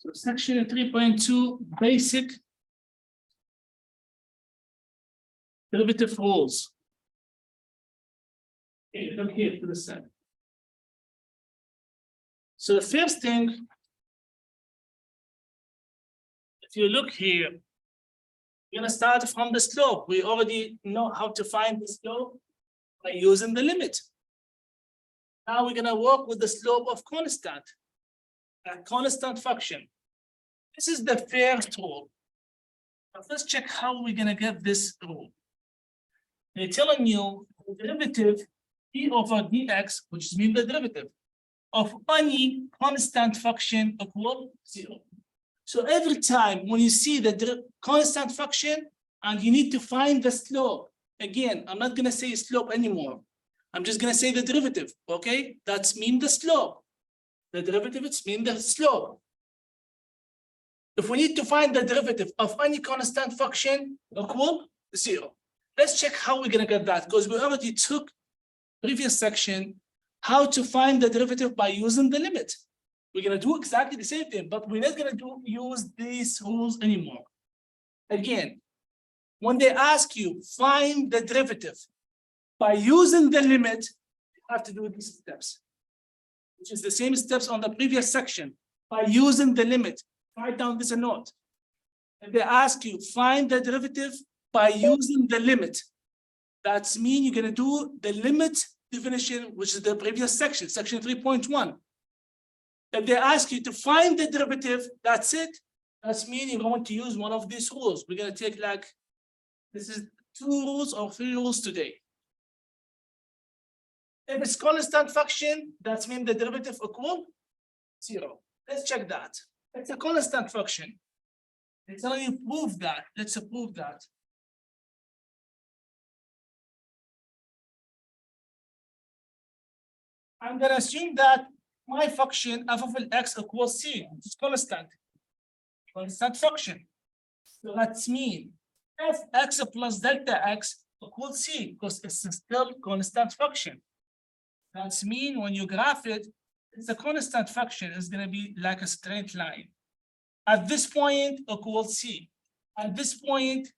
So section 3.2, basic derivative rules. Okay, look here to the side. So the first thing, if you look here, we're gonna start from the slope. We already know how to find the slope by using the limit. Now we're gonna work with the slope of constant, a constant function. This is the first rule. Now let's check how we're gonna get this rule. They're telling you the derivative d over dx, which means the derivative of any constant function equal 0. So every time when you see the constant function and you need to find the slope, again, I'm not gonna say slope anymore. I'm just gonna say the derivative, okay? That's mean the slope. The derivative, it's mean the slope. If we need to find the derivative of any constant function equal 0. Let's check how we're gonna get that, because we already took previous section how to find the derivative by using the limit. We're gonna do exactly the same thing, but we're not gonna use these rules anymore. Again, when they ask you find the derivative by using the limit, you have to do these steps, which is the same steps on the previous section. By using the limit, write down this a note. If they ask you find the derivative by using the limit, that's mean you're gonna do the limit definition, which is the previous section, section 3.1. If they ask you to find the derivative, that's it. That's mean you're going to use one of these rules. We're gonna take like, this is 2 rules or 3 rules today. If it's constant function, that's mean the derivative equal 0. Let's check that. It's a constant function. It's telling you prove that. Let's prove that. I'm gonna assume that my function f of x equals c, which is constant function. So that's mean fx plus delta x equals c, because it's still constant function. That's mean when you graph it, it's a constant function. It's gonna be like a straight line. At this point equals c. At this point,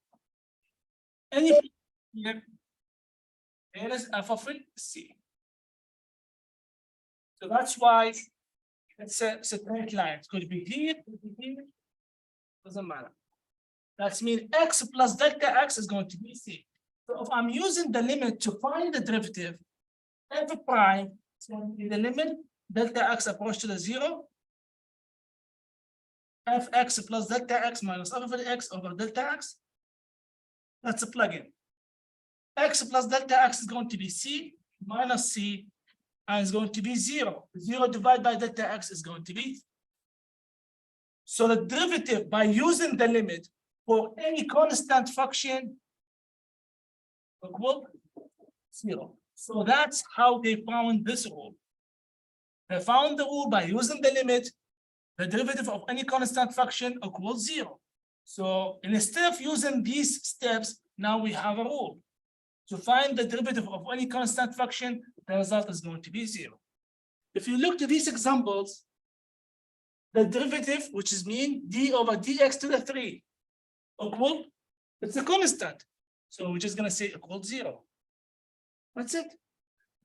any here, there is f of c. So that's why it's a straight line. It's going to be here, doesn't matter. That means x plus delta x is going to be c. So if I'm using the limit to find the derivative, f prime is going to be the limit delta x approach to the 0. Fx plus delta x minus f of x over delta x. That's a plug-in. X plus delta x is going to be c minus c. And it's going to be 0. 0 divided by delta x is going to be. So the derivative by using the limit for any constant function equal 0. So that's how they found this rule. They found the rule by using the limit, the derivative of any constant function equals 0. So instead of using these steps, now we have a rule. To find the derivative of any constant function, the result is going to be 0. If you look to these examples, the derivative, which is mean d over dx to the 3, equal, it's a constant. So we're just going to say equal 0. That's it.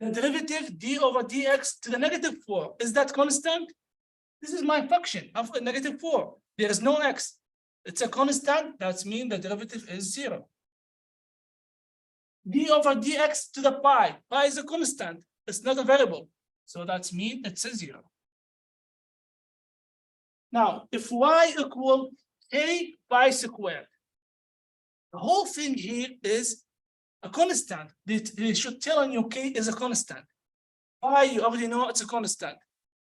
The derivative d over dx to the negative 4, is that constant? This is my function of negative 4. There is no x. It's a constant. That means the derivative is 0. D over dx to the pi. Pi is a constant. It's not a variable. So that's mean it's a 0. Now, if y equal a pi squared, the whole thing here is a constant. They should tell you k is a constant. Pi, you already know it's a constant.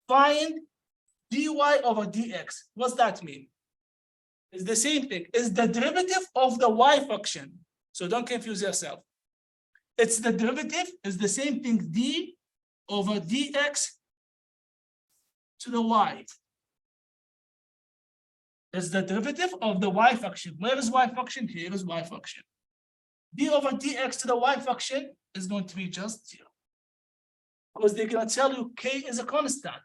Find dy over dx. What's that mean? It's the same thing. It's the derivative of the y function. So don't confuse yourself. It's the derivative is the same thing, d over dx to the y. It's the derivative of the y function. Where is y function? Here is y function. D over dx to the y function is going to be just 0. Because they're going to tell you k is a constant.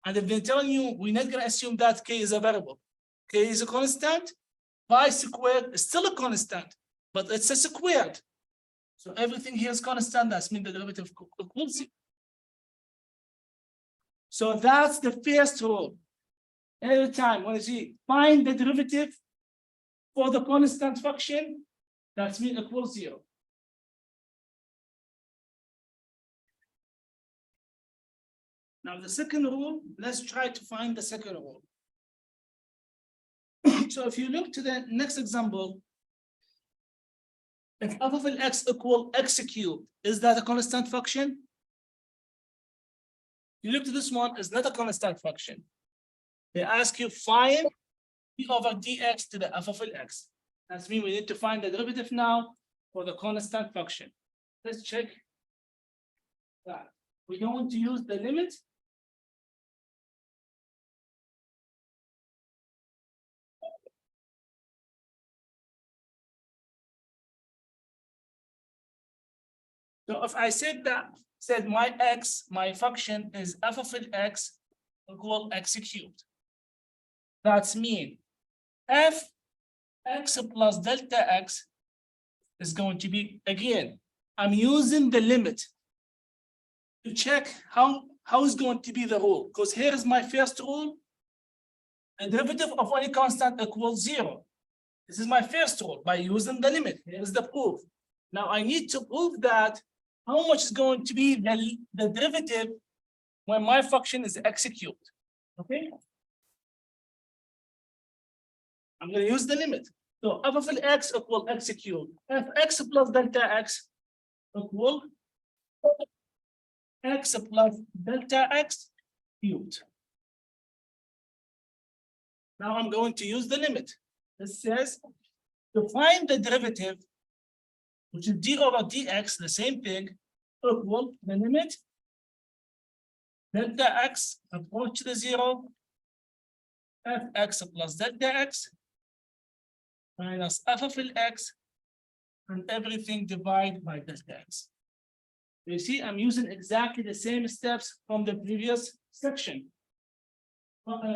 And if they're telling you, we're not going to assume that k is a variable, k is a constant, pi squared is still a constant, but it's a squared. So everything here is constant. That's mean the derivative equals 0. So that's the first rule. Every time when you see find the derivative for the constant function, that means equals 0. Now the second rule, let's try to find the second rule. So if you look to the next example, if f of x equal x cubed, is that a constant function? You look to this one, it's not a constant function. They ask you find d over dx to the f of x. That means we need to find the derivative now for the constant function. Let's check that. We're going to use the limit. So if I said my function is f of x equal x cubed. That's mean f x plus delta x is going to be, again, I'm using the limit to check how is going to be the rule, because here is my first rule. The derivative of any constant equals 0. This is my first rule by using the limit. Here's the proof. Now I need to prove that how much is going to be the derivative when my function is x cubed. Okay. I'm going to use the limit. So f of x equal x cubed. F x plus delta x equal x plus delta x cubed. Now I'm going to use the limit. This says to find the derivative, which is d over dx, the same thing, equal the limit delta x approach to the 0, fx plus delta x minus f of x, and everything divided by delta x. You see, I'm using exactly the same steps from the previous section.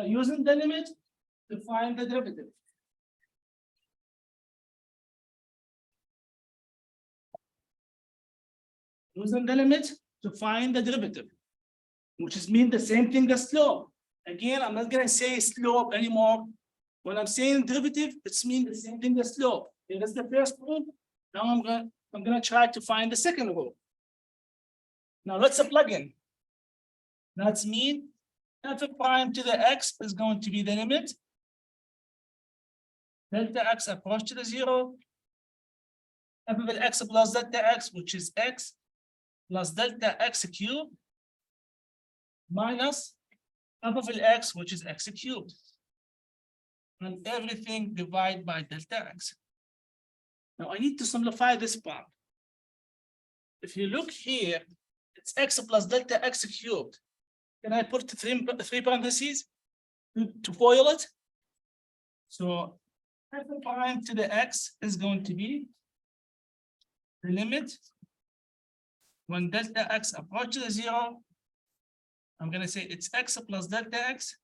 Using the limit to find the derivative. Using the limit to find the derivative, which is mean the same thing as slope. Again, I'm not going to say slope anymore. When I'm saying derivative, it's mean the same thing as slope. Here is the first rule. Now I'm going to try to find the second rule. Now let's plug in. That's mean f prime to the x is going to be the limit delta x approach to the 0, f of x plus delta x, which is x plus delta x cubed, minus f of x, which is x cubed, and everything divided by delta x. Now I need to simplify this part. If you look here, it's x plus delta x cubed. Can I put three parentheses to FOIL it? So f prime to the x is going to be the limit when delta x approaches the 0. I'm going to say it's x plus delta x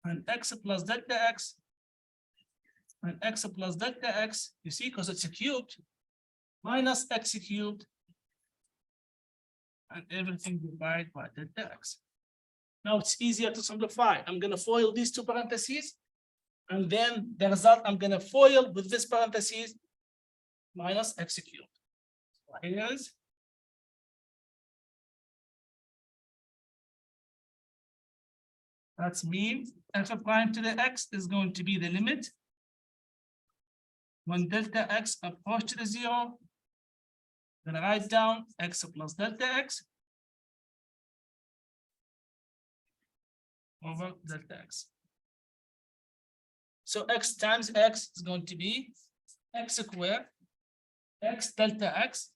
and x plus delta x and x plus delta x, you see, because it's a cubed, minus x cubed, and everything divided by delta x. Now it's easier to simplify. I'm going to FOIL these two parentheses, and then the result I'm going to FOIL with this parentheses minus x cubed. So here's that's mean f prime to the x is going to be the limit when delta x approach to the 0. Then I write down x plus delta x over delta x. So x times x is going to be x squared, x delta x,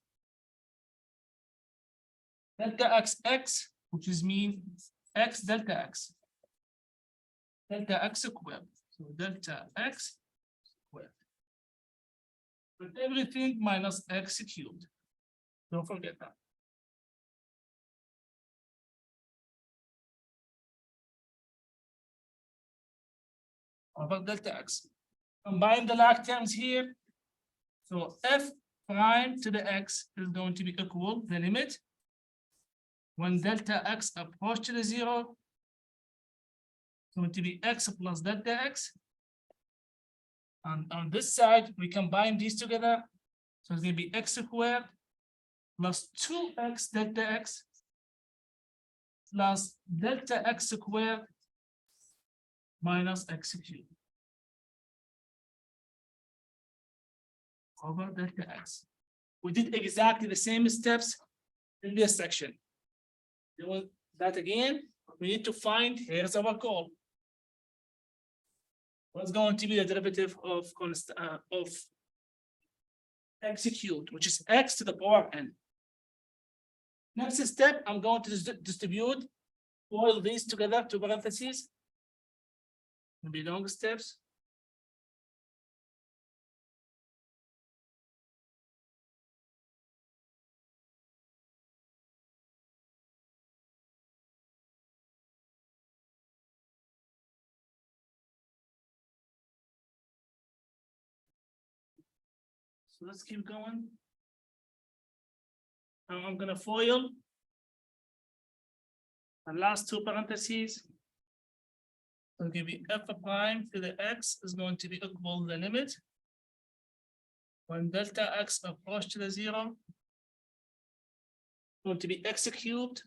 x, which is mean x delta x squared. So delta x squared. But everything minus x cubed. Don't forget that. over delta x. Combine the like terms here. So f prime to the x is going to be equal the limit when delta x approach to the 0, it's going to be x plus delta x. And on this side, we combine these together. So it's going to be x squared plus 2x delta x plus delta x squared minus x cubed over delta x. We did exactly the same steps in this section. Doing that again, we need to find, here's our goal. What's going to be the derivative of x cubed, which is x to the power n. Next step, I'm going to distribute all these together to parentheses. Maybe long steps. So let's keep going. Now I'm gonna FOIL the last two parentheses. It'll give me f prime to the x is going to be equal to the limit when delta x approach to the 0, going to be x cubed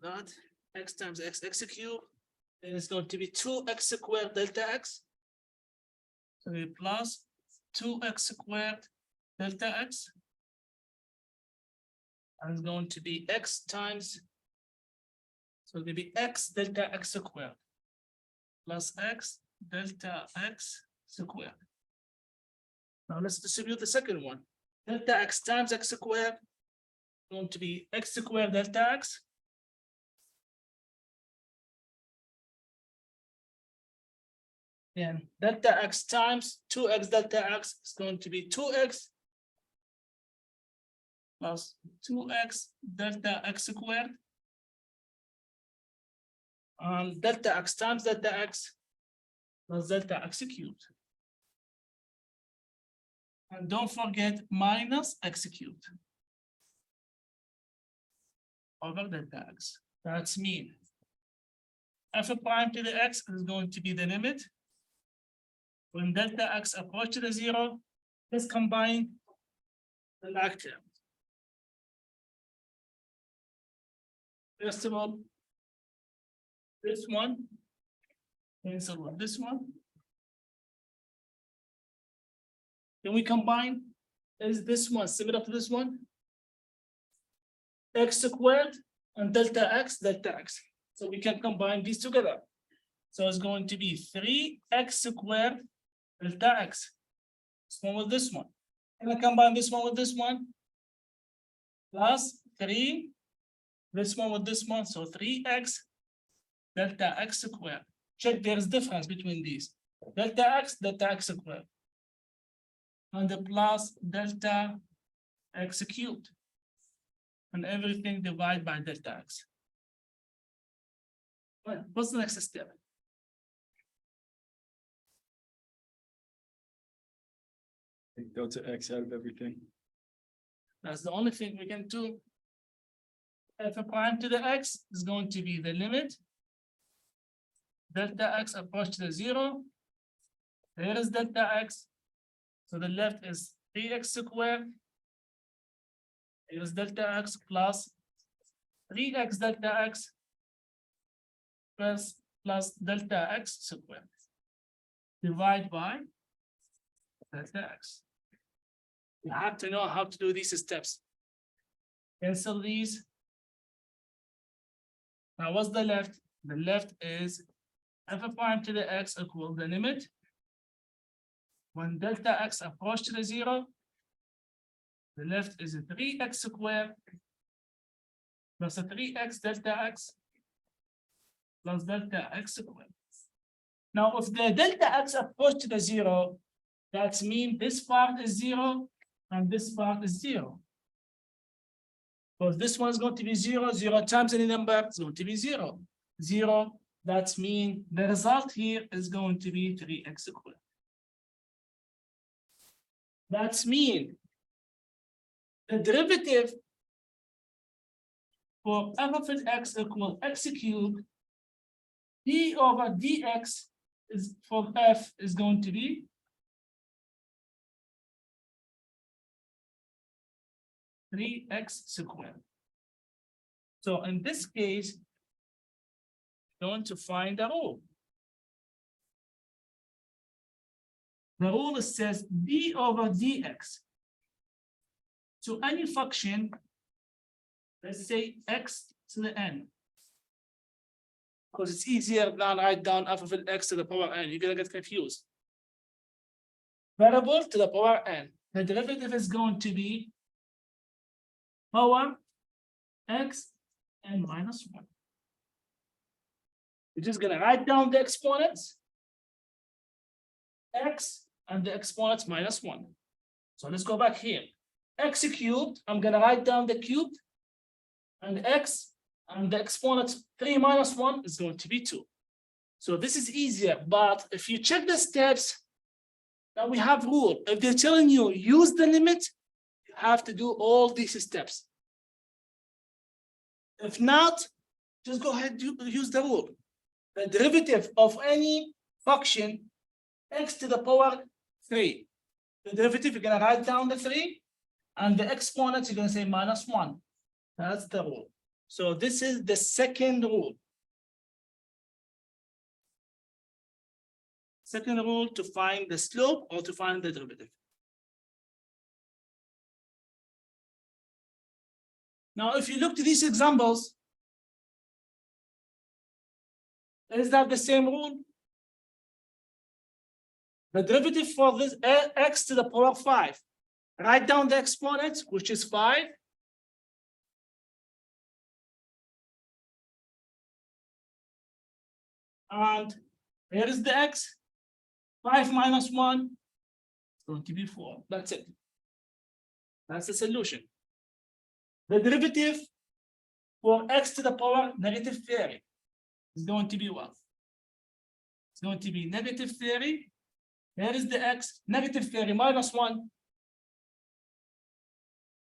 that x times x cubed, then it's going to be 2x squared delta x. So we plus 2x squared delta x. And it's going to be x times, so it will be x delta x squared plus x delta x squared. Now let's distribute the second one. Delta x times x squared going to be x squared delta x. Then delta x times 2x delta x is going to be 2x plus 2x delta x squared. Delta x times delta x plus delta x cubed. And don't forget minus x cubed over delta x. That's mean. F prime to the x is going to be the limit when delta x approach to the 0. Let's combine the like terms. First of all, this one cancel with this one. Can we combine? Is this one similar to this one? X squared and delta x. So we can combine these together. So it's going to be 3x squared delta x. This one with this one. Can I combine this one with this one? Plus 3, this one with this one. So 3x delta x squared. Check there is difference between these. Delta x squared. And the plus delta x cubed. And everything divided by delta x. Well, what's the next step? Go to x out of everything. That's the only thing we can do. F prime to the x is going to be the limit. Delta x approach to the 0. Here is delta x. So the left is 3x squared. Here is delta x plus 3x delta x plus delta x squared. Divide by delta x. You have to know how to do these steps. Cancel these. Now what's the left? The left is f prime to the x equal the limit when delta x approach to the 0. The left is a 3x squared plus a 3x delta x plus delta x squared. Now if the delta x approach to the 0, that means this part is 0 and this part is 0. Because this one is going to be 0, 0 times any number is going to be 0. 0, that means the result here is going to be 3x squared. That means the derivative for f of x equals x cubed d over dx is for f is going to be (3x squared). So in this case, we're going to find the rule. The rule says d over dx to any function, let's say x to the n, because it's easier than write down f of x to the power n. You're gonna get confused. Variable to the power n. The derivative is going to be power x n minus 1. We're just gonna write down the exponents, x and the exponents minus 1. So let's go back here. X cubed, I'm gonna write down the cubed, and x and the exponent 3 minus 1 is going to be 2. So this is easier, but if you check the steps, now we have rule. If they're telling you use the limit, you have to do all these steps. If not, just go ahead and use the rule. The derivative of any function, x to the power 3. The derivative, you're gonna write down the 3, and the exponent, you're gonna say minus 1. That's the rule. So this is the second rule. Second rule to find the slope or to find the derivative. Now, if you look to these examples, is that the same rule? The derivative for this x to the power 5. Write down the exponent, which is 5. And here is the x. 5 minus 1 is going to be 4. That's it. That's the solution. The derivative for x to the power negative 30 is going to be what? It's going to be negative 30. Here is the x, negative 30 minus 1.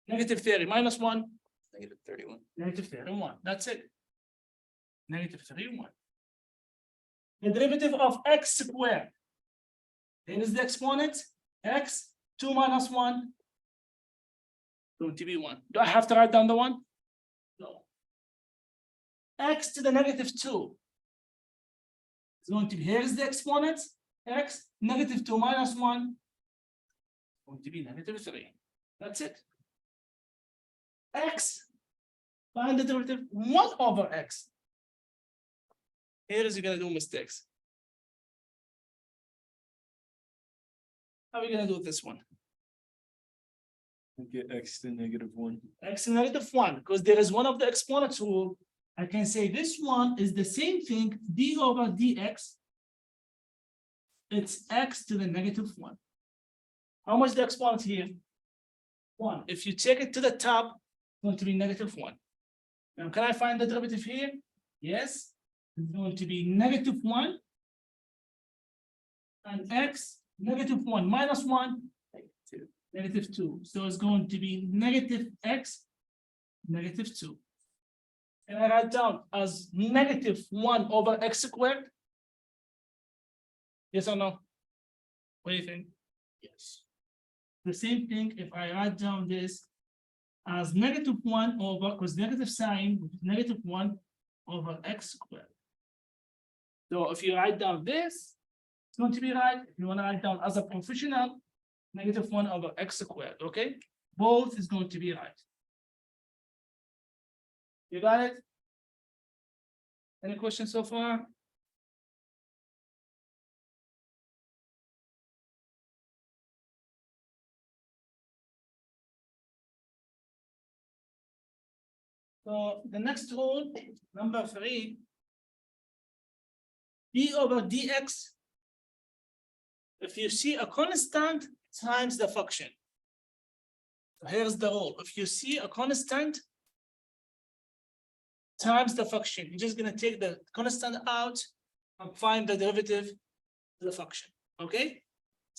Negative 30 minus 1. Negative 31. Negative 31. That's it. Negative 31. The derivative of x squared. Here is the exponent. X, 2 minus 1. Going to be 1. Do I have to write down the 1? No. X to the negative 2. It's going to be, here is the exponent. X, negative 2 minus 1. Going to be negative 3. That's it. X, find the derivative 1 over x. Here is you're going to do mistakes. How are we going to do this one? Get x to negative 1. X to negative 1, because there is one of the exponents rule. I can say this one is the same thing, d over dx. It's x to the negative 1. How much the exponent here? 1. If you take it to the top, it's going to be negative 1. Now, can I find the derivative here? Yes. It's going to be negative 1. And x, negative 1 minus 1, negative 2. So it's going to be negative x, negative 2. And I write down as negative 1 over x squared. Yes or no? What do you think? Yes. The same thing if I write down this as negative 1 over, because negative sign, which is negative 1 over x squared. So if you write down this, it's going to be right. If you want to write down as a professional, negative 1 over x squared, okay? Both is going to be right. You got it? Any questions so far? So the next rule, number 3, d over dx. If you see a constant times the function. So here's the rule. If you see a constant times the function. You're just gonna take the constant out and find the derivative of the function, okay?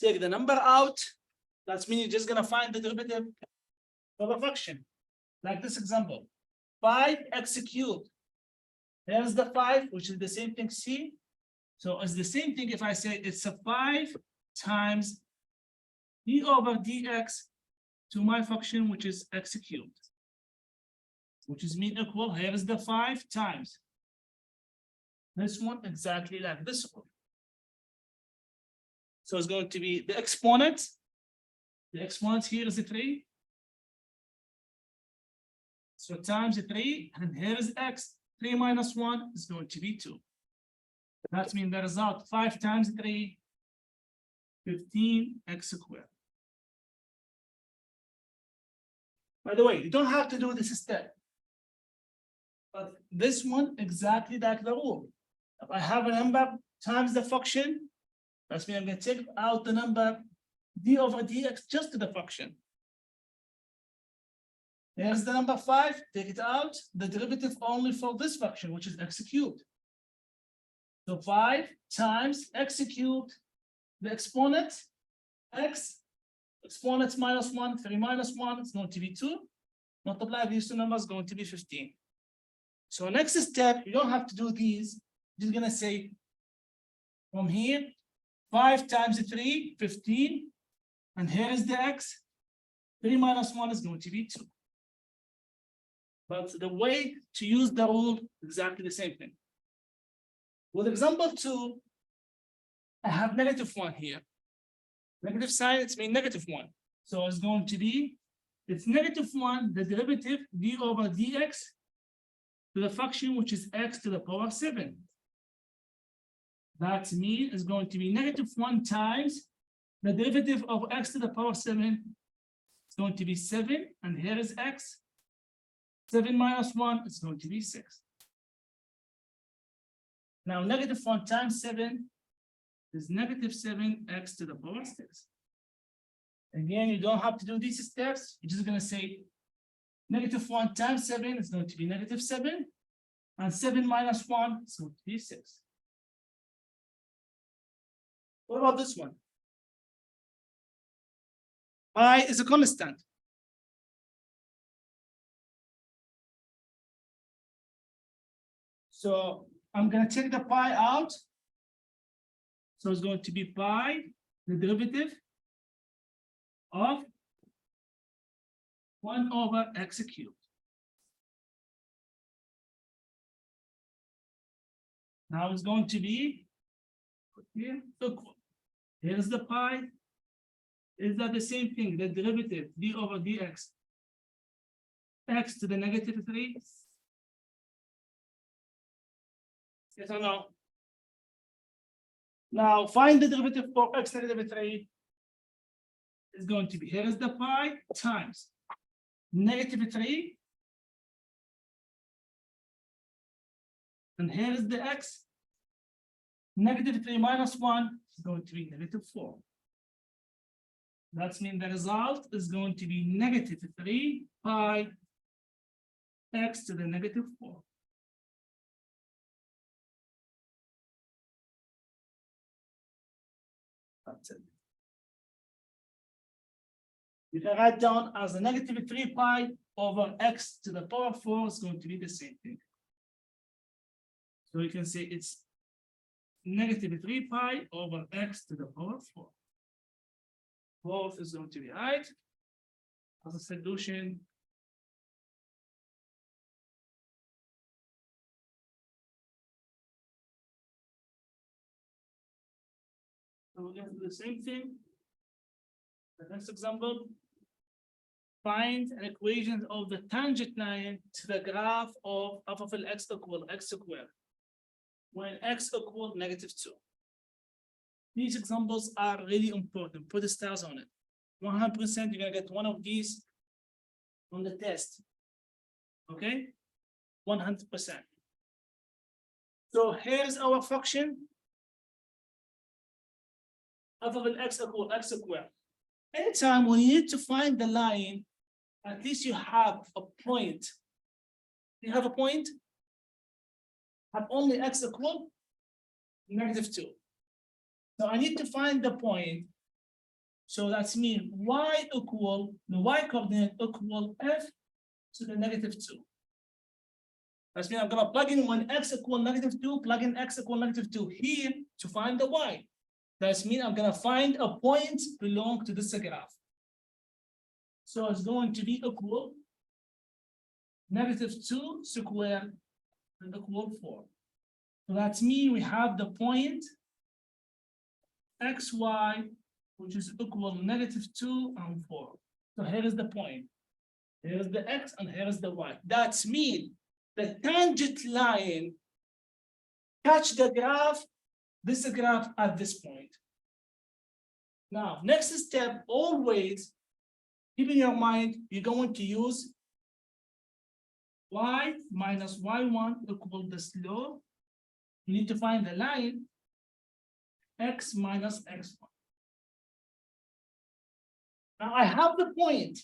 Take the number out, that means you're just gonna find the derivative of a function. Like this example, 5x cubed. Here's the 5, which is the same thing, C. So it's the same thing if I say it's a 5 times d over dx to my function, which is x cubed, which is mean equal, here is the 5 times this one, exactly like this one. So it's going to be the exponent. The exponent here is a 3. So times 3, and here is x. 3 minus 1 is going to be 2. That means the result 5 times 3, 15x squared. By the way, you don't have to do this step. But this one exactly like the rule. If I have a number times the function, that means I'm going to take out the number d over dx just to the function. Here's the number 5, take it out, the derivative only for this function, which is x cubed. So 5 times x cubed, the exponent, x, exponent minus 1, 3 minus 1, it's going to be 2. Multiply these two numbers, going to be 15. So next step, you don't have to do these. You're just gonna say from here, 5 times 3, 15. And here is the x. 3 minus 1 is going to be 2. But the way to use the rule, exactly the same thing. With example 2, I have -1 here. Negative sign, it's mean -1. So it's going to be, it's -1, the derivative d over dx to the function, which is x to the power 7. That means is going to be -1 times the derivative of x to the power 7. It's going to be 7, and here is x. 7 minus 1 is going to be 6. Now, -1 times 7 is -7x to the power 6. Again, you don't have to do these steps. You're just going to say -1 times 7 is going to be -7. And 7 minus 1 is going to be 6. What about this one? Pi is a constant. So I'm going to take the pi out. So it's going to be pi, the derivative of 1 over x cubed. Now it's going to be here equal. Here's the pi. Is that the same thing? The derivative d over dx, x to the -3. Yes or no? Now find the derivative for x -3. Is going to be, here is the pi times -3. And here is the x. -3 minus 1 is going to be -4. That means the result is going to be -3 pi x to the -4. That's it. You can write down as a -3 pi over x to the power 4 is going to be the same thing. So you can say it's -3 pi over x to the power 4. Both is going to be right as a solution. So we're going to do the same thing. The next example, find an equation of the tangent line to the graph of f of x equal x squared when x equal -2. These examples are really important. Put the stars on it. 100% you're gonna get one of these on the test. Okay, 100%. So here's our function. F of x equal x squared. Anytime when you need to find the line, at least you have a point. You have a point. have only x equal -2. So I need to find the point. So that's mean y equal, the y coordinate equal f to the -2. That's mean I'm gonna plug in when x equal -2, plug in x equal -2 here to find the y. That's mean I'm gonna find a point belong to this graph. So it's going to be equal -2 squared and equal 4. So that's mean we have the point xy, which is equal -2 and 4. So here is the point. Here is the x and here is the y. That's mean the tangent line touch the graph, this graph at this point. Now, next step, always keep in your mind, you're going to use y minus y1 equal the slope. You need to find the line x minus x1. Now I have the point,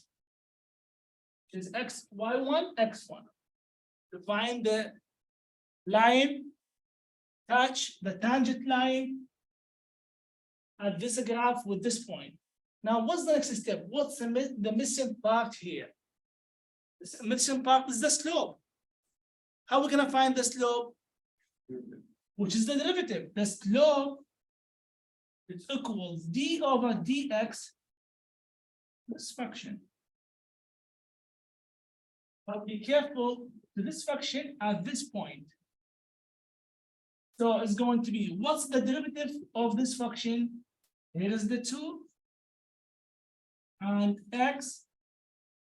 which is x, y1, x1. To find the line, touch the tangent line at this graph with this point. Now, what's the next step? What's the missing part here? The missing part is the slope. How are we gonna find the slope? Which is the derivative. The slope is equals d over dx, this function. But be careful to this function at this point. So it's going to be, what's the derivative of this function? Here is the 2. And x,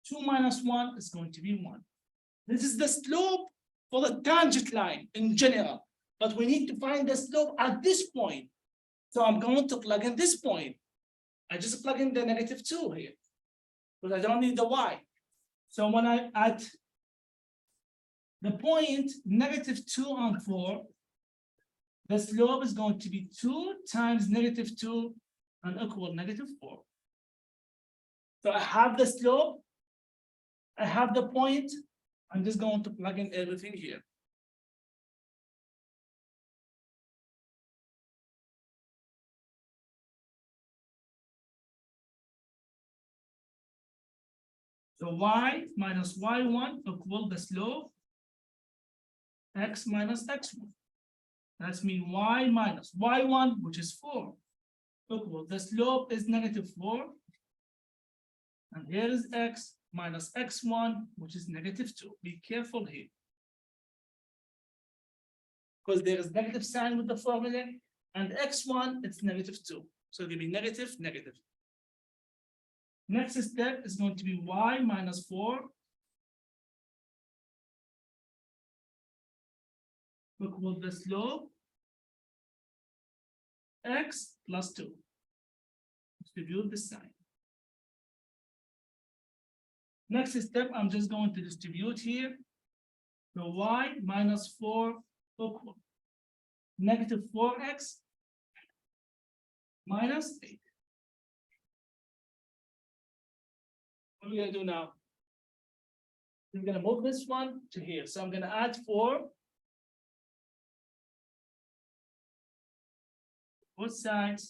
2 minus 1 is going to be 1. This is the slope for the tangent line in general. But we need to find the slope at this point. So I'm going to plug in this point. I just plug in the -2 here, because I don't need the y. So when I add the point -2 and 4, the slope is going to be 2 times -2 and equal -4. So I have the slope, I have the point, I'm just going to plug in everything here. So y minus y1 equal the slope x minus x1. That's mean y minus y1, which is 4, equal the slope is -4. And here is x minus x1, which is -2. Be careful here, because there is negative sign with the formula, and x1 it's -2. So it'll be negative, negative. Next step is going to be y minus 4 equal the slope x plus 2. Distribute this sign. Next step, I'm just going to distribute here. So y minus 4 equal -4x minus 8. What are we gonna do now? We're gonna move this one to here. So I'm gonna add 4. Both sides.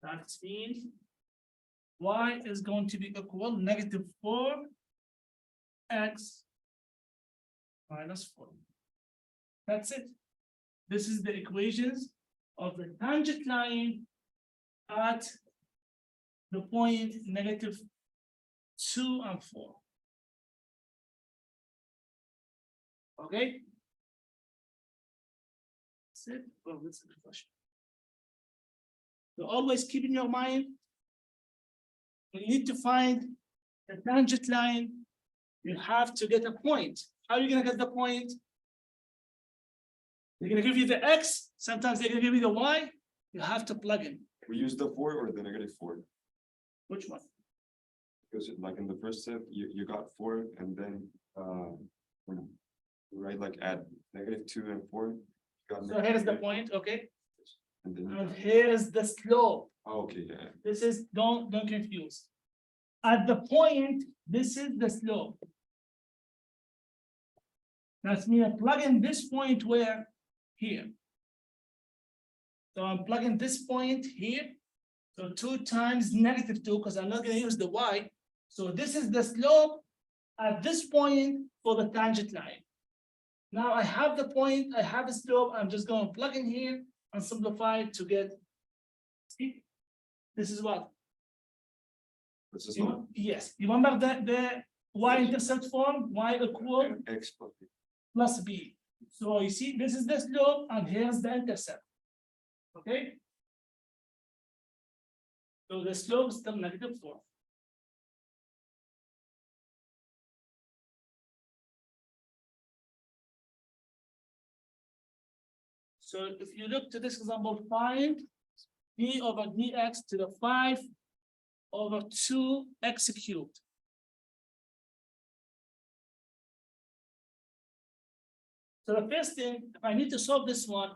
That means y is going to be equal -4x minus 4. That's it. This is the equations of the tangent line at the point -2 and 4. Okay? That's it. Well, that's a good question. So always keep in your mind, you need to find the tangent line, you have to get a point. How are you gonna get the point? They're gonna give you the x, sometimes they're gonna give you the y, you have to plug in. We use the 4 or the -4? Which one? Because like in the first step, you got 4 and then right, like add -2 and 4. You got So here's the point, okay? And then And here is the slope. okay, yeah. This is, don't confuse. At the point, this is the slope. That's me plugging this point where? Here. So I'm plugging this point here. So 2 times -2, because I'm not going to use the y. So this is the slope at this point for the tangent line. Now I have the point, I have the slope, I'm just going to plug in here and simplify it to get. See? This is what? This is not Yes, you remember that the y-intercept form, y equal X plus B. plus b. So you see, this is the slope and here's the intercept. Okay? So the slope is still -4. So if you look to this example, find d over dx to the 5/2 x cubed. So the first thing, if I need to solve this one,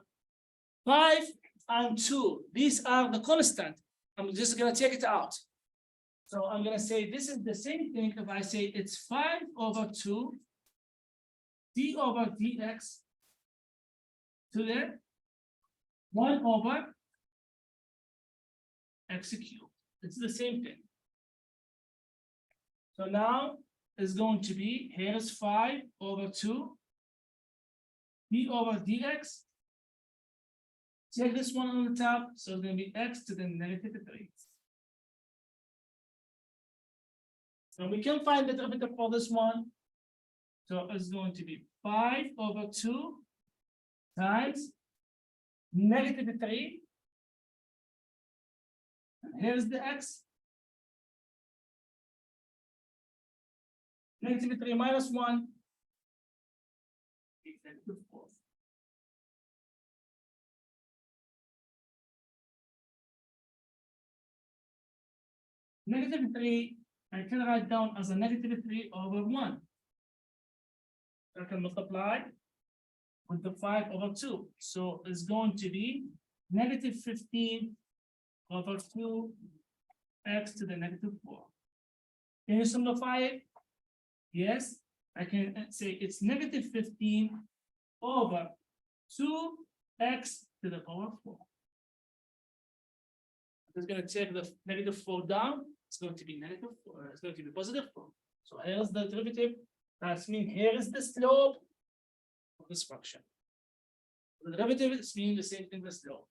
5 and 2, these are the constant. I'm just gonna take it out. So I'm gonna say this is the same thing if I say it's 5/2 d over dx to the 1/x cubed. It's the same thing. So now it's going to be, here's 5/2 d over dx. Take this one on the top, so it's going to be x to the -3. And we can find the derivative for this one. So it's going to be 5/2 times -3. And here's the x. -3 minus 1. -4. -3, I can write down as a -3/1. I can multiply with the 5/2. So it's going to be -15/2 x to the -4. Can you simplify it? Yes, I can say it's -15/2 x to the power 4. I'm just going to take the -4 down. It's going to be -4. It's going to be +4. So here's the derivative. That means here is the slope of this function. The derivative is meaning the same thing as slope.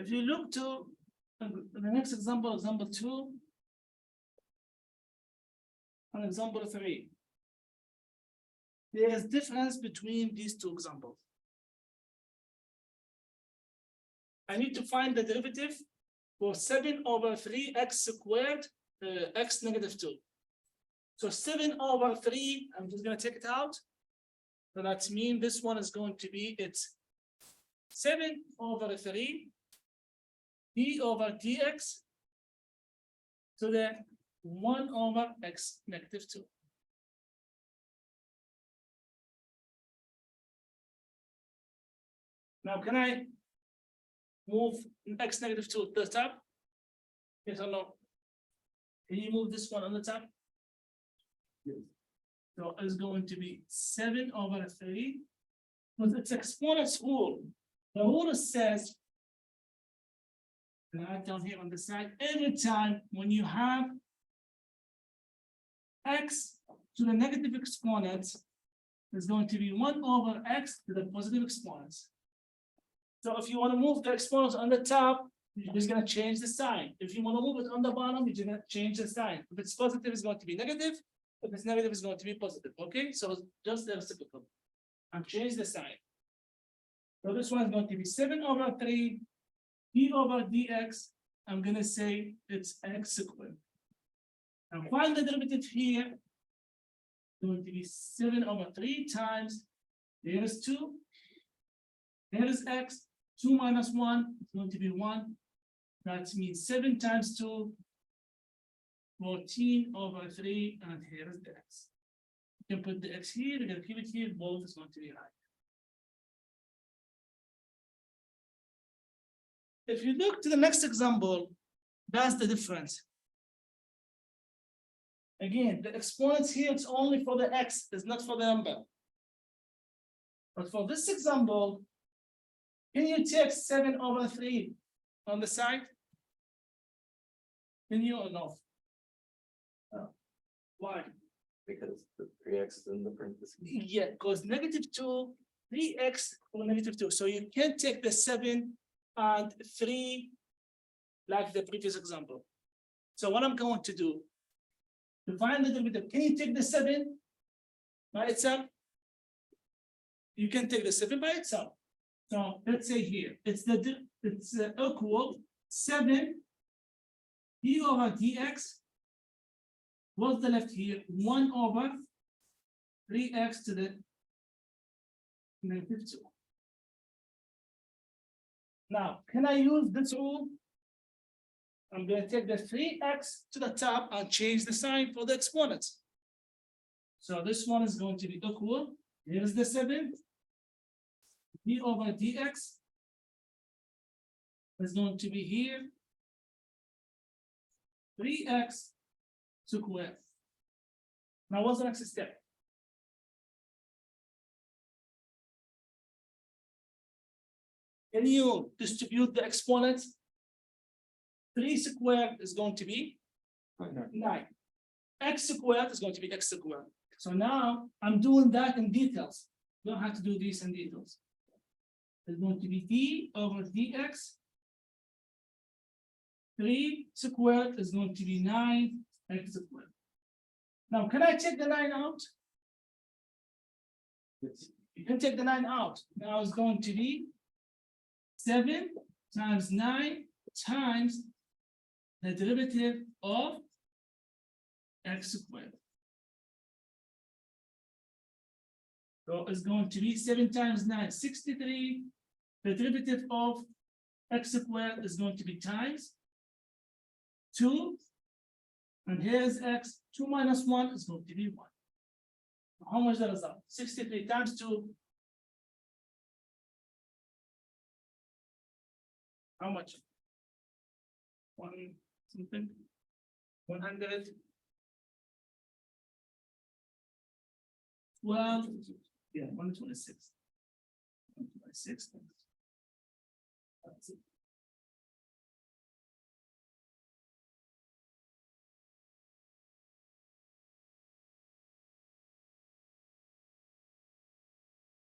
If you look to the next example, example 2, and example 3, there is difference between these two examples. I need to find the derivative for 7/3x², x -2. So 7/3, I'm just going to take it out. So that means this one is going to be, it's 7/3 d over dx to the 1/x -2. Now, can I move x -2 to the top? Yes or no? Can you move this one on the top? Yes. So it's going to be 7/3. Because it's exponents rule. The rule says, and I write down here on the side, every time when you have x to the negative exponent, is going to be 1/x to the positive exponents. So if you want to move the exponents on the top, you're just going to change the sign. If you want to move it on the bottom, you're going to change the sign. If it's positive, it's going to be negative. If it's negative, it's going to be positive. Okay, so just the reciprocal. And change the sign. So this one is going to be 7/3 d over dx. I'm going to say it's x². And find the derivative here. It's going to be 7/3 times, there is 2. There is x, 2 minus 1, it's going to be 1. That means 7 times 2, 14/3, and here is the x. You can put the x here, you can keep it here, both is going to be right. If you look to the next example, That's the difference. Again, the exponents here, it's only for the x, it's not for the number. But for this example, can you take 7/3 on the side? Can you or no? Why? Because the 3x is in the parentheses. Yeah, because -2, 3x or -2. So you can't take the 7 and 3 like the previous example. So what I'm going to do, to find the derivative, can you take the 7 by itself? You can take the 7 by itself. So let's say here, it's equal 7 d/dx. What's the left here? 1/3x to the -2. Now, can I use this rule? I'm going to take the 3x to the top and change the sign for the exponents. So this one is going to be equal. Here's the 7. d/dx is going to be here. 3x squared. Now, what's the next step? Can you distribute the exponents? 3 squared is going to be 9. X squared is going to be x squared. So now I'm doing that in details. You don't have to do this in details. It's going to be d/dx. 3 squared is going to be 9x squared. Now, can I take the 9 out? You can take the 9 out. Now it's going to be 7 times 9 times the derivative of x squared. So it's going to be 7 times 9, 63. The derivative of x squared is going to be times 2. And here's x, 2 minus 1 is going to be 1. How much that is that? 63 times 2. How much? 1 something? 100? 12, yeah, 126. 126. That's it.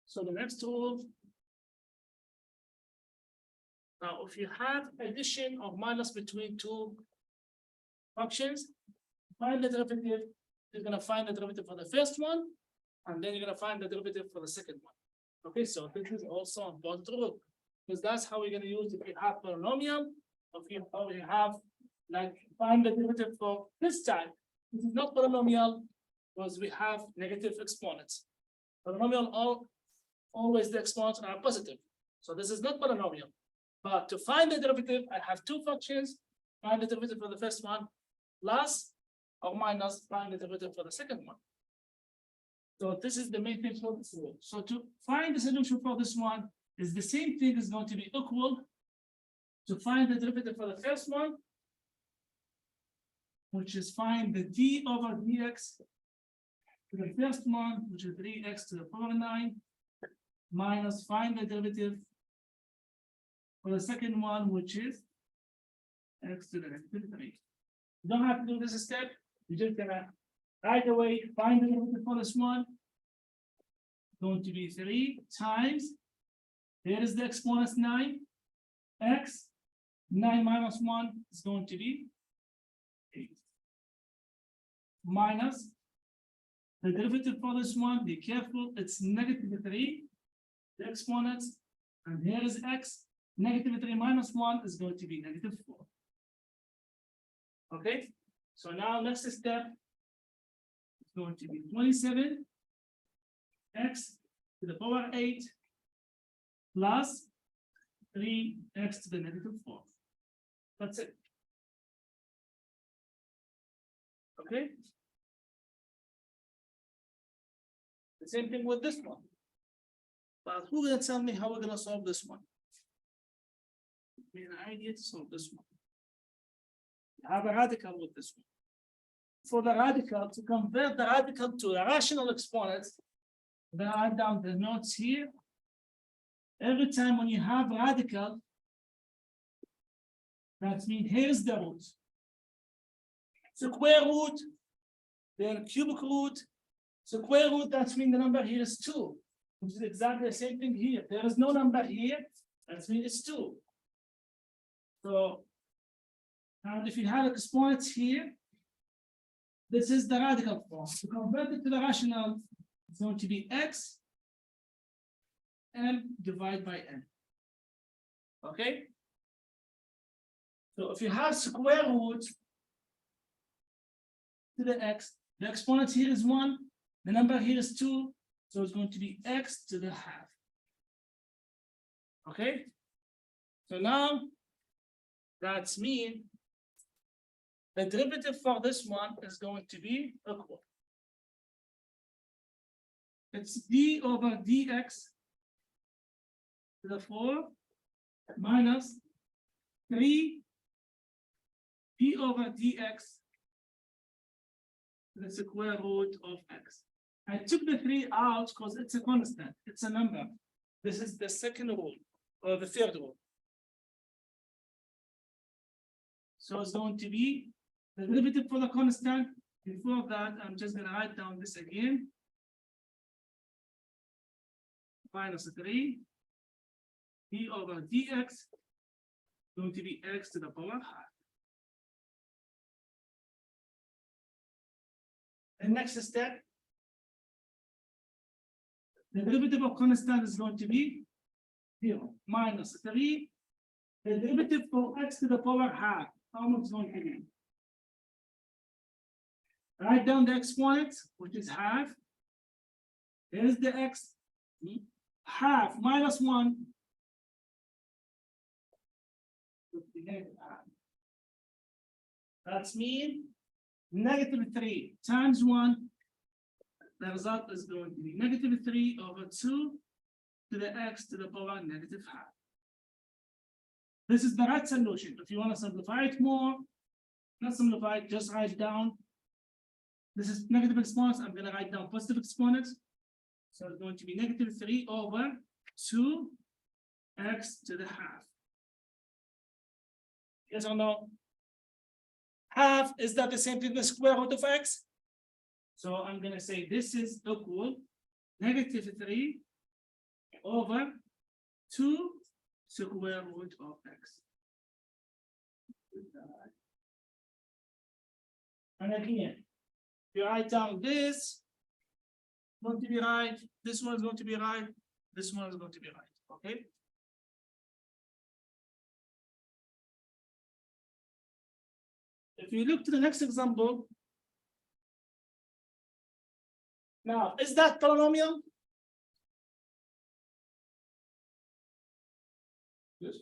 So the next rule. Now, if you have addition or minus between two functions, find the derivative. You're going to find the derivative for the first one, and then you're going to find the derivative for the second one. Okay, so this is also important rule, because that's how we're going to use if you have polynomial, or if you have like find the derivative for this type. This is not polynomial because we have negative exponents. Polynomial always the exponents are positive. So this is not polynomial. But to find the derivative, I have two functions. Find the derivative for the first one, plus or minus find the derivative for the second one. So this is the main thing for this rule. So to find the solution for this one is the same thing is going to be equal to find the derivative for the first one, which is find the d/dx to the first one, which is 3x to the power 9, minus find the derivative for the second one, which is x to the -3. You don't have to do this step. You're just gonna right away find the derivative for this one. Going to be 3 times. Here is the exponent 9. X 9 minus 1 is going to be 8. Minus the derivative for this one. Be careful, it's -3. The exponents, and here is x. -3 minus 1 is going to be -4. Okay, so now next step is going to be 27 x to the power 8 plus 3x to the -4. That's it. Okay. The same thing with this one. But who's gonna tell me how we're gonna solve this one? Give me an idea to solve this one. have a radical with this one. For the radical, to convert the radical to a rational exponent, then I write down the notes here. Every time when you have radical, that means here's the root. Square root, then cubic root, square root, that means the number here is 2, which is exactly the same thing here. There is no number here, that means it's 2. So, and if you have exponents here, this is the radical form. To convert it to the rational, it's going to be x m divided by n. Okay? So if you have square root to the x, the exponent here is 1, the number here is 2, so it's going to be x to the half. Okay? So now, that's mean the derivative for this one is going to be equal. It's d over dx to the 4 minus 3 d over dx to the square root of x. I took the 3 out because it's a constant, it's a number. This is the second rule or the third rule. So it's going to be the derivative for the constant. Before that, I'm just going to write down this again. Minus 3 d over dx going to be x to the power half. The next step, the derivative of constant is going to be 0 minus 3. The derivative for x to the power half, how much is going to be? Write down the exponent, which is half. Here's the x. Half minus 1. That's mean negative 3 times 1. The result is going to be negative 3 over 2 to the x to the power negative half. This is the right solution. If you want to simplify it more, not simplify it, just write down. This is negative exponents. I'm going to write down positive exponents. So it's going to be negative 3 over 2 x to the half. Yes or no? Half, is that the same thing as the square root of x? So I'm going to say this is equal negative 3 over 2 square root of x. And again, you write down this, going to be right, this one is going to be right, this one is going to be right, okay? If you look to the next example, now, is that polynomial? Yes.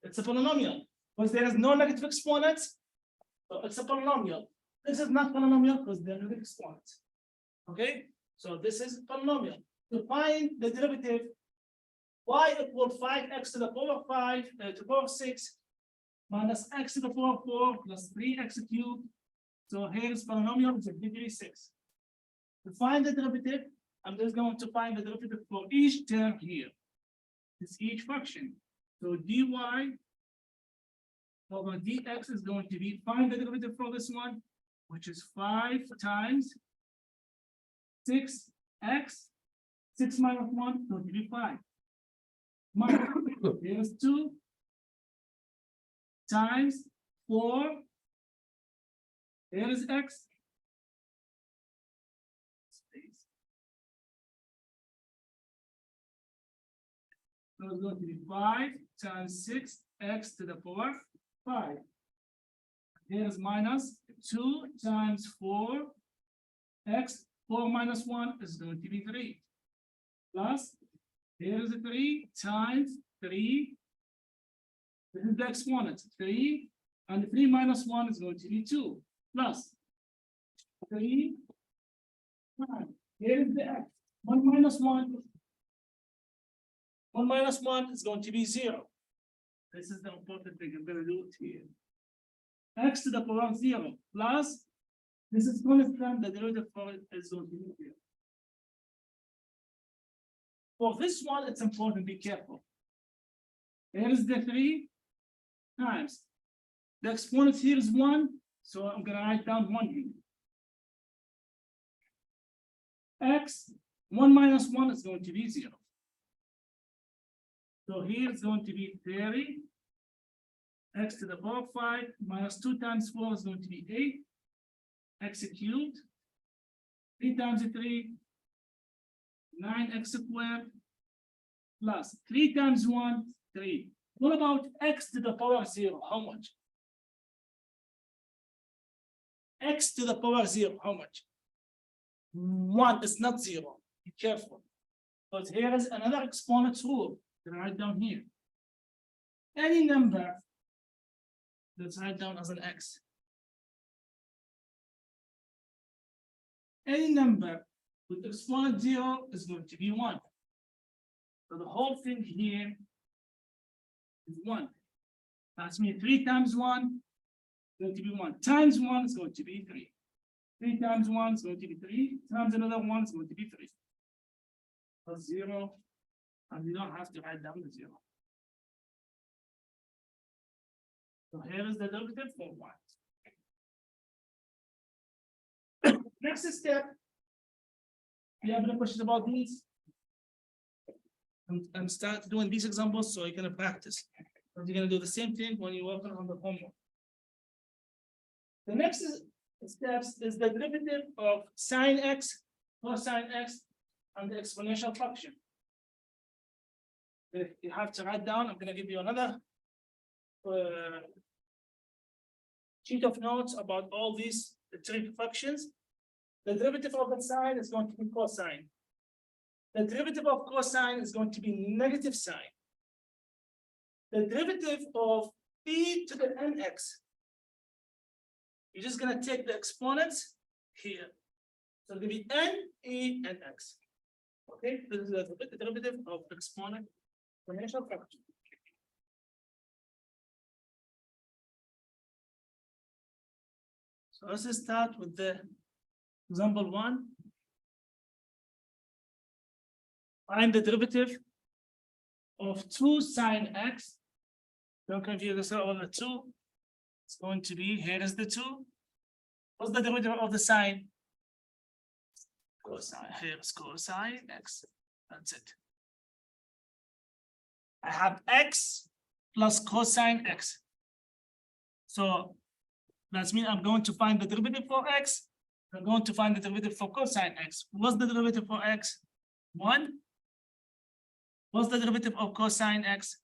It's a polynomial, because there is no negative exponents, so it's a polynomial. This is not polynomial because there are negative exponents. Okay, so this is polynomial. To find the derivative, y equal 5x to the power 5 to the power 6 minus x to the power 4 plus 3x cubed. So here's polynomial is degree 6. To find the derivative, I'm just going to find the derivative for each term here. It's each function. So dy over dx is going to be, find the derivative for this one, which is 5 times 6x, 6 minus 1, going to be 5. Minus, here's 2 times 4, here is x. So it's going to be 5 times 6x to the power 5. Here's minus 2 times 4x. 4 minus 1 is going to be 3. Plus, here's 3 times 3. This is the exponent, 3. And 3 minus 1 is going to be 2. Plus 3. Here is the x. 1 minus 1. 1 minus 1 is going to be 0. This is the important thing I'm going to do it here. x to the power 0 plus, this is constant, the derivative for it is going to be 0. For this one, it's important, be careful. Here is the 3 times. The exponent here is 1, so I'm gonna write down 1 here. X, 1 minus 1 is going to be 0. So here it's going to be 30. X to the power 5 minus 2 times 4 is going to be 8. X cubed. 3 times 3, 9x squared. Plus 3 times 1, 3. What about x to the power 0? How much? X to the power 0, how much? 1 is not 0. Be careful. But here is another exponent rule. Write down here. Any number, let's write down as an x. Any number with exponent 0 is going to be 1. So the whole thing here is 1. That's me 3 times 1 is going to be 1. Times 1 is going to be 3. 3 times 1 is going to be 3. Times another 1 is going to be 3. Plus 0. And we don't have to write down the 0. So here is the derivative for 1. Next step. You have any questions about these? And start doing these examples so you can practice. And you're going to do the same thing when you're working on the homework. The next steps is the derivative of sine x, cosine x, and the exponential function. You have to write down, I'm going to give you another sheet of notes about all these three functions. The derivative of the sine is going to be cosine. The derivative of cosine is going to be negative sine. The derivative of e to the nx, you're just going to take the exponents here. So it'll be n, e, and x. Okay, this is the derivative of exponent. Exponential function. So let's start with the example 1. Find the derivative of 2 sine x. Don't confuse yourself with the 2. It's going to be, here is the 2. What's the derivative of the sine? Cosine. Here is cosine x. That's it. I have x plus cosine x. So that means I'm going to find the derivative for x. I'm going to find the derivative for cosine x. What's the derivative for x? 1. What's the derivative of cosine x?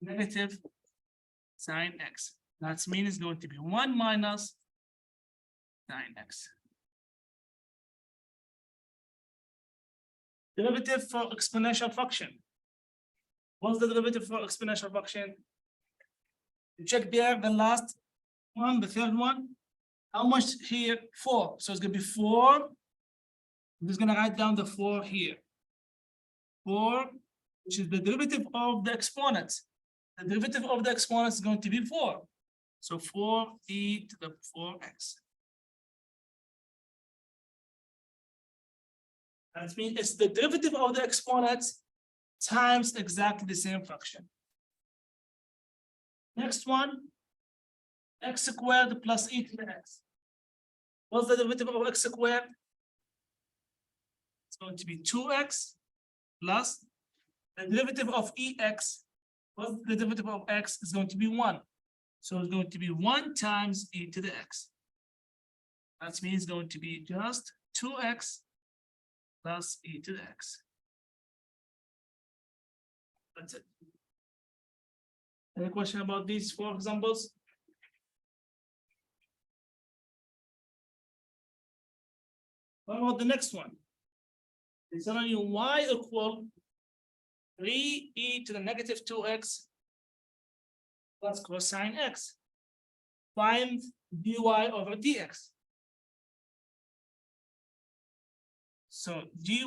Negative sine x. That means it's going to be 1 minus sine x. Derivative for exponential function. What's the derivative for exponential function? You check there the last one, the third one. How much here? 4. So it's going to be 4. I'm just going to write down the 4 here. 4, which is the derivative of the exponents. The derivative of the exponents is going to be 4. So 4e to the 4x. That means it's the derivative of the exponents times exactly the same function. Next one, x squared plus e to the x. What's the derivative of x squared? It's going to be 2x plus the derivative of ex. What's the derivative of x? Is going to be 1. So it's going to be 1 times e to the x. That means it's going to be just 2x plus e to the x. That's it. Any question about these 4 examples? What about the next one? It's telling you y equal 3e to the negative 2x plus cosine x. Find dy over dx. So dy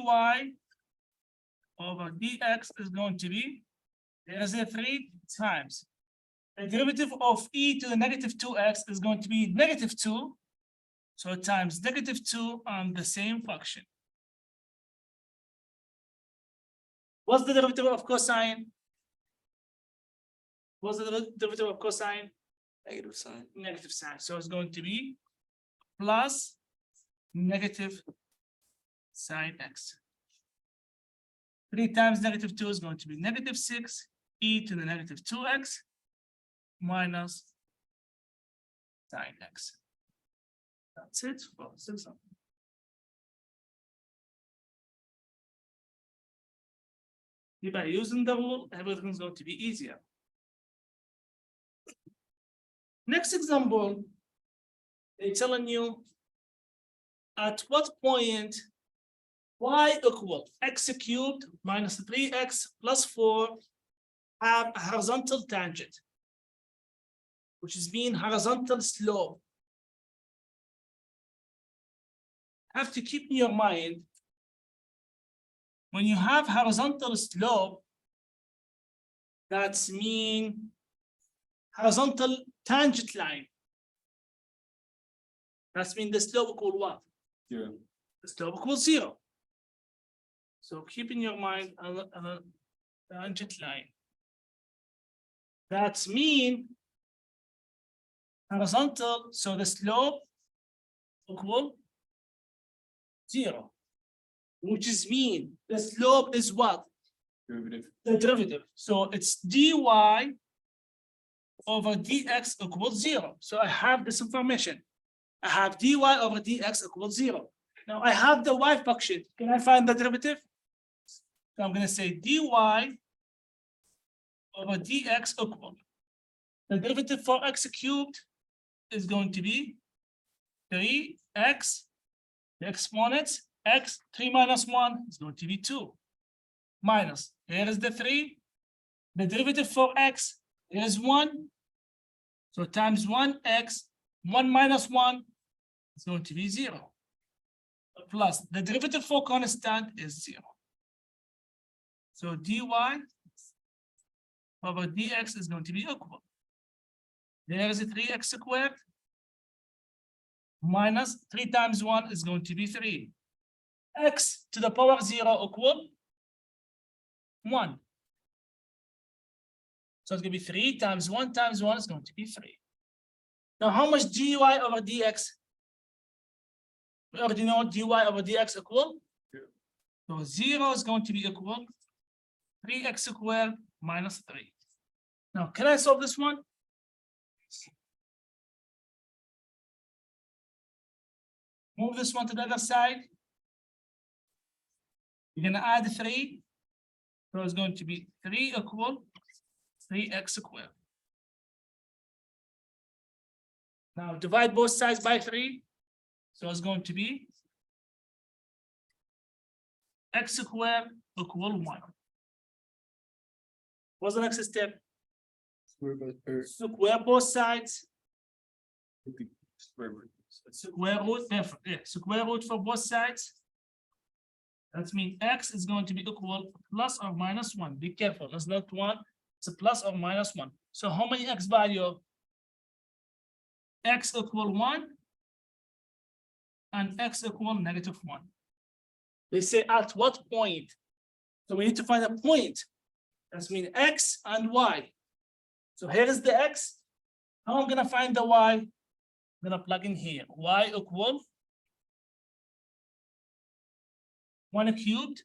over dx is going to be, there's a 3 times the derivative of e to the negative 2x is going to be negative 2. So times negative 2 on the same function. What's the derivative of cosine? What's the derivative of cosine? Negative sign. Negative sign. So it's going to be plus negative sine x. 3 times negative 2 is going to be negative 6 e to the negative 2x minus sine x. That's it. Well, still something. By using the rule, everything's going to be easier. Next example, they're telling you at what point y equal x cubed minus 3x plus 4 have a horizontal tangent, which is mean horizontal slope. Have to keep in your mind, when you have horizontal slope, that's mean horizontal tangent line. That's mean the slope equal what? Yeah. The slope equals 0. So keep in your mind a tangent line. That's mean horizontal, so the slope equal 0, which is mean the slope is what? Derivative. The derivative. So it's dy over dx equals 0. So I have this information. I have dy over dx equals 0. Now I have the y function. Can I find the derivative? So I'm going to say dy over dx equal. The derivative for x cubed is going to be 3x, the exponents, x, 3 minus 1 is going to be 2. Minus, here is the 3. The derivative for x is 1. So times 1x, 1 minus 1 is going to be 0. Plus, the derivative for constant is 0. So dy over dx is going to be equal. There is a 3x squared minus 3 times 1 is going to be 3. X to the power 0 equal 1. So it's going to be 3 times 1 is going to be 3. Now, how much dy over dx? We already know dy over dx equal. So 0 is going to be equal 3x squared minus 3. Now, can I solve this one? Move this one to the other side. You're going to add 3. So it's going to be 3 equal 3x squared. Now divide both sides by 3. So it's going to be x squared equal 1. What's the next step? Square both sides. Square root. Square root, square root for both sides. That means x is going to be equal plus or minus 1. Be careful, it's not 1, it's a plus or minus 1. So how many x value? X equal 1 and x equal negative 1. They say at what point? So we need to find a point. That means x and y. So here is the x. How I'm gonna find the y? I'm gonna plug in here. Y equal 1 cubed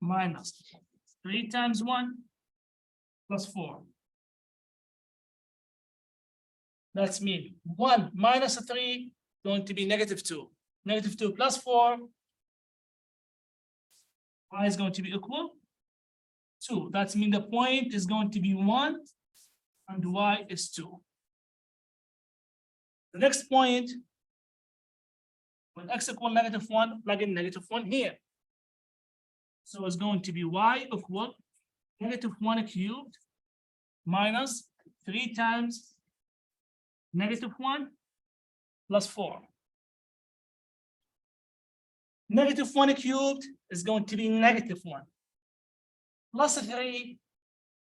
minus 3 times 1 plus 4. That's mean 1 minus 3 going to be negative 2. Negative 2 plus 4. Y is going to be equal 2. That's mean the point is going to be 1 and y is 2. The next point, when x equal negative 1, plug in negative 1 here. So it's going to be y equal negative 1 cubed minus 3 times negative 1 plus 4. Negative 1 cubed is going to be negative 1 plus 3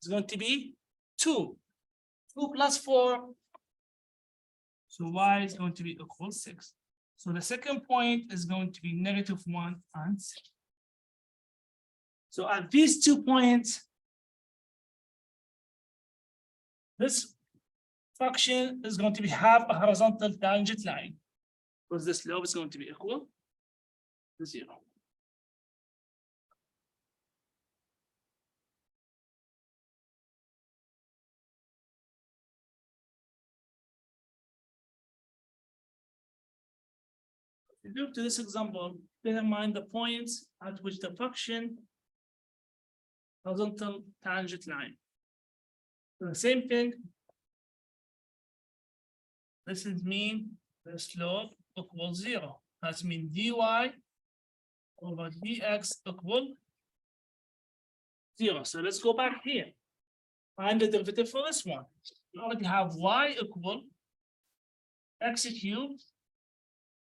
is going to be 2. 2 plus 4. So y is going to be equal 6. So the second point is going to be -1 and 6. So at these 2 points, this function is going to have a horizontal tangent line, because the slope is going to be equal to 0. If you look to this example, bear in mind the points at which the function horizontal tangent line. So the same thing. This is mean the slope equals 0. That means dy over dx equal 0. So let's go back here. Find the derivative for this one. We already have y equal x cubed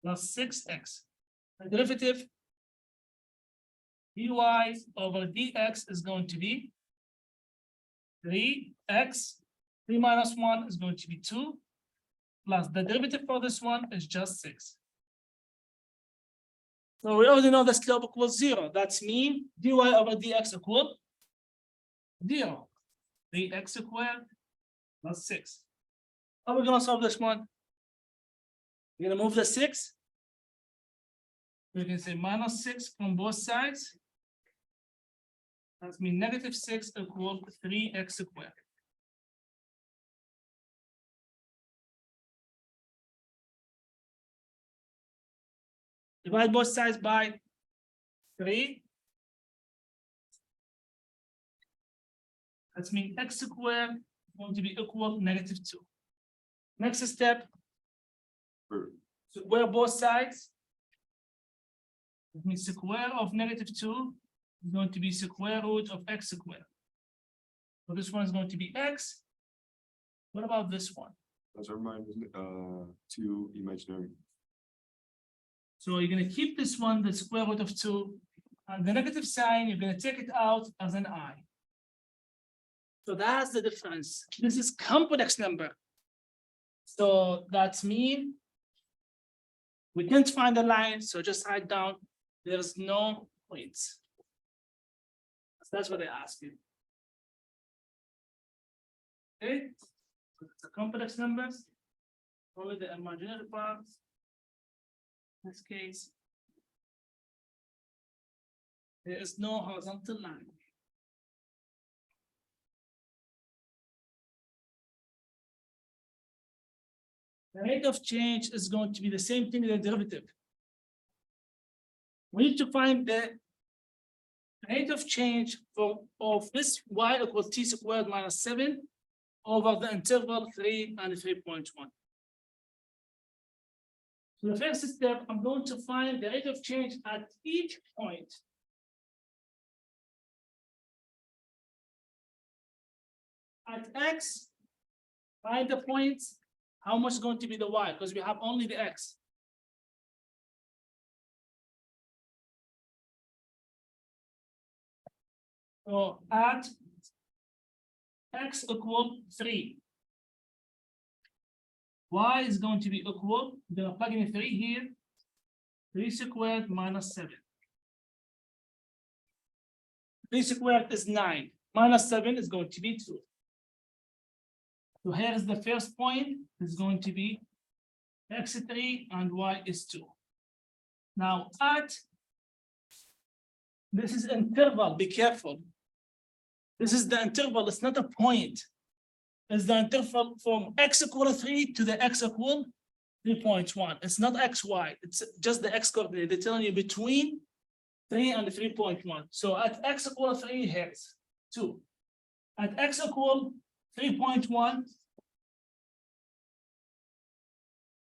plus 6x. The derivative dy over dx is going to be 3x. 3 minus 1 is going to be 2. Plus the derivative for this one is just 6. So we already know the slope equals 0. That's mean dy over dx equal 0. 3x squared plus 6. How are we going to solve this one? We're going to move the 6. We can say minus 6 from both sides. That means -6 equal 3x squared. Divide both sides by 3. That means x squared is going to be equal -2. Next step, square both sides. That means square of -2 is going to be square root of x squared. So this one is going to be x. What about this one? That's our mind, two imaginary. So you're going to keep this one, the square root of 2, and the negative sign, you're going to take it out as an I. So that's the difference. This is complex number. So that means we can't find a line, so just write down there's no points. That's what they ask you. Okay, the complex numbers, only the imaginary parts. In this case, there is no horizontal line. The rate of change is going to be the same thing as the derivative. We need to find the rate of change of this y equals t squared minus 7 over the interval 3 and 3.1. So the first step, I'm going to find the rate of change at each point. At x, find the points, how much is going to be the y, because we have only the x. So at x equal 3, y is going to be equal, we're going to plug in 3 here, 3 squared minus 7. 3 squared is 9, minus 7 is going to be 2. So here is the first point, is going to be x3 and y is 2. Now at, this is interval, be careful. This is the interval, it's not a point. It's the interval from x equal 3 to the x equal 3.1. It's not xy, it's just the x coordinate. They're telling you between 3 and 3.1. So at x equal 3, here's 2. At x equal 3.1,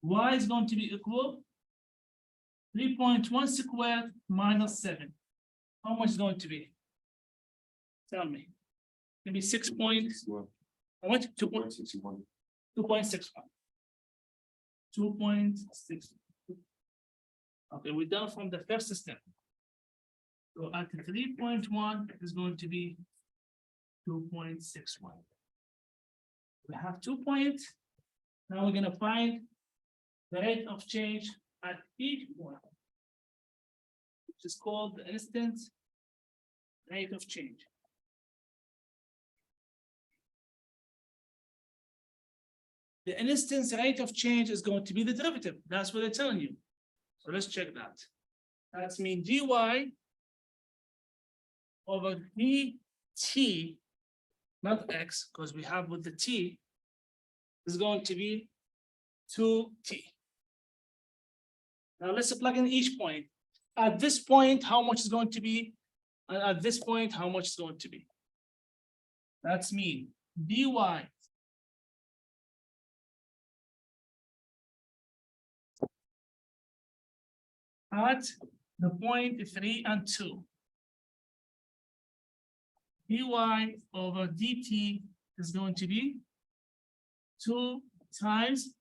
y is going to be equal 3.1 squared minus 7. How much is going to be? Tell me. Maybe 6 points. How much? 2.61. 2.61. 2.6. Okay, we're done from the first step. So at 3.1 is going to be 2.61. We have 2 points. Now we're gonna find the rate of change at each point, which is called the instance rate of change. The instance rate of change is going to be the derivative. That's what they're telling you. So let's check that. That's mean dy over dt, not x, because we have with the t, is going to be 2t. Now let's plug in each point. At this point, how much is going to be? And at this point, how much is going to be? That's mean dy at the point 3 and 2. dy over dt is going to be 2 times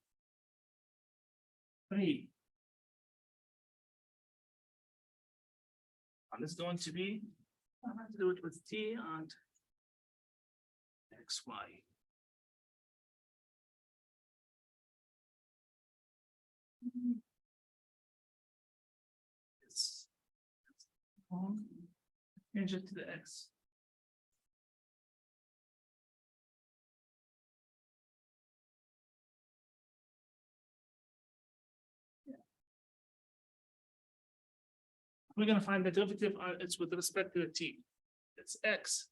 3. And it's going to be, I have to do it with t and xy. It's change it to the x. We're gonna find the derivative, it's with respect to the t. It's x.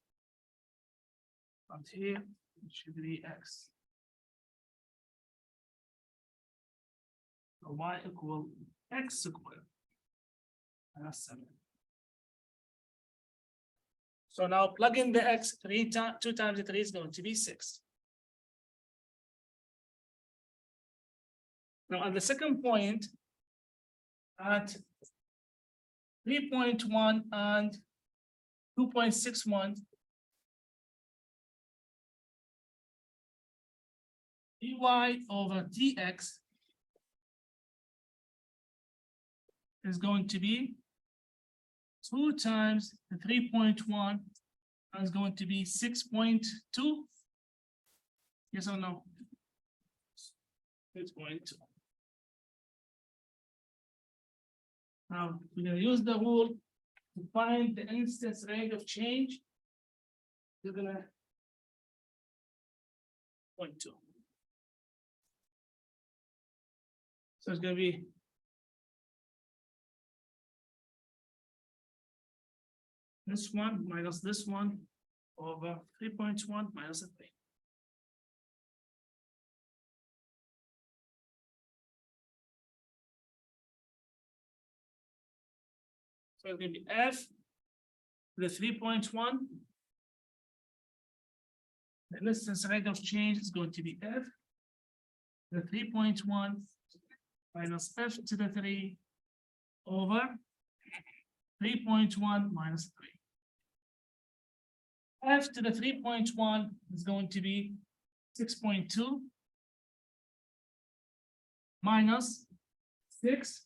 And here, it should be x. So y equal x squared. And that's 7. So now plug in the x, 2 times 3 is going to be 6. Now at the second point, at 3.1 and 2.61, dy over dx is going to be 2 times the 3.1, and is going to be 6.2. Yes or no? 6.2. Now, we're gonna use the rule to find the instance rate of change. You're gonna 0.2. So it's gonna be this one minus this one over 3.1 minus 3. So it's going to be f to the 3.1. The instance rate of change is going to be f to the 3.1 minus f to the 3 over 3.1 minus 3. F to the 3.1 is going to be 6.2 minus 6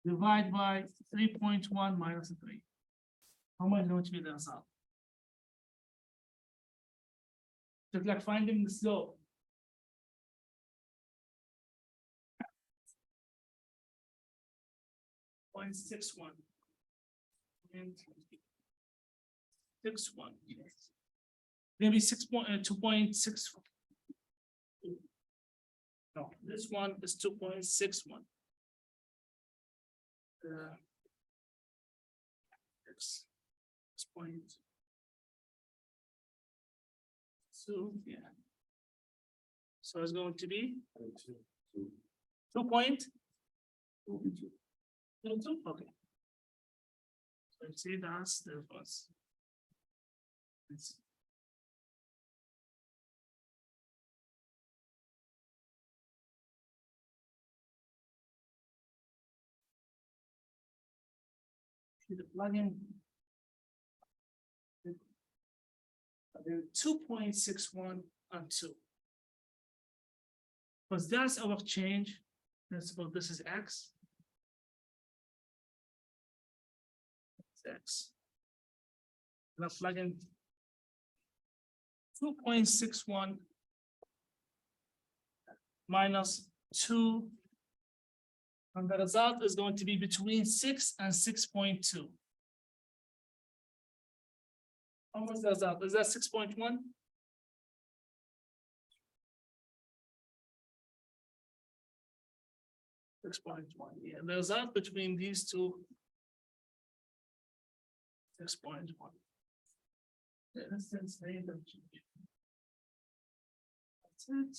divided by 3.1 minus 3. How much is going to be the result? Just like finding the slope. Point 6.1. And 6.1. Maybe 2.6. No, this one is 2.61. Point. So yeah. So it's going to be 2.2. Okay. So you see that's the first. The plugin 2.61 and 2. Because that's our change. That's about this is x. It's x. Now plug in 2.61 minus 2. And the result is going to be between 6 and 6.2. How much does that? Is that 6.1? Yeah, the result between these two. 6.1. Yeah, that's it.